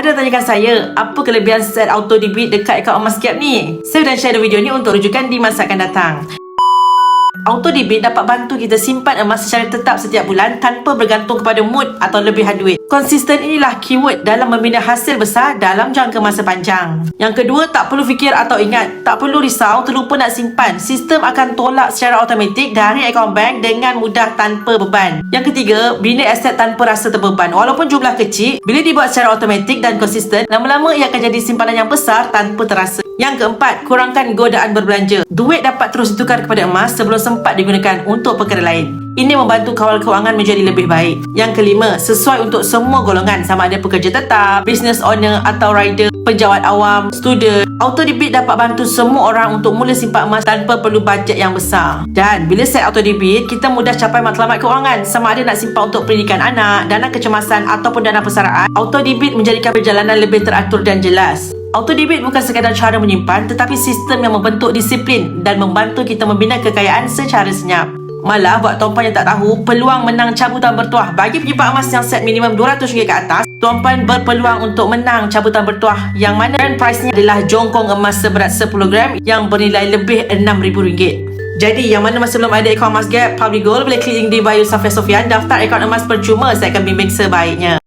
Ada tanyakan saya, apa kelebihan set auto debit dekat akaun emas Gap ni? Saya akan share video ni untuk rujukan di masa akan datang. Auto debit dapat bantu kita simpan emas secara tetap setiap bulan tanpa bergantung kepada mood atau lebihan duit. Konsisten inilah keyword dalam membina hasil besar dalam jangka masa panjang. Yang kedua, tak perlu fikir atau ingat. Tak perlu risau terlupa nak simpan. Sistem akan tolak secara automatik dari akaun bank dengan mudah tanpa beban. Yang ketiga, bina aset tanpa rasa terbeban. Walaupun jumlah kecil, bila dibuat secara automatik dan konsisten, lama-lama ia akan jadi simpanan yang besar tanpa terasa. Yang keempat, kurangkan godaan berbelanja. Duit dapat terus ditukar kepada emas sebelum sempat digunakan untuk perkara lain. Ini membantu kawal kewangan menjadi lebih baik. Yang kelima, sesuai untuk semua golongan, sama ada pekerja tetap, business owner atau rider, penjawat awam, student. Auto debit dapat bantu semua orang untuk mula simpan emas tanpa perlu bajet yang besar. Dan bila set auto debit, kita mudah capai matlamat kewangan, sama ada nak simpan untuk pendidikan anak, dana kecemasan ataupun dana persaraan. Auto debit menjadikan perjalanan lebih teratur dan jelas. Auto debit bukan sekadar cara menyimpan, tetapi sistem yang membentuk disiplin dan membantu kita membina kekayaan secara senyap. Malah buat tuan-puan yang tak tahu, peluang menang cabutan bertuah bagi penyimpan emas yang set minimum RM200 ke atas, tuan-puan berpeluang untuk menang cabutan bertuah yang mana dan price-nya adalah jongkong emas seberat 10 gram yang bernilai lebih RM6,000. Jadi yang mana masih belum ada akaun emas Gap Public Gold, boleh klik link di bio Safia Sofian, daftar akaun emas percuma, saya akan bimbing sebaiknya.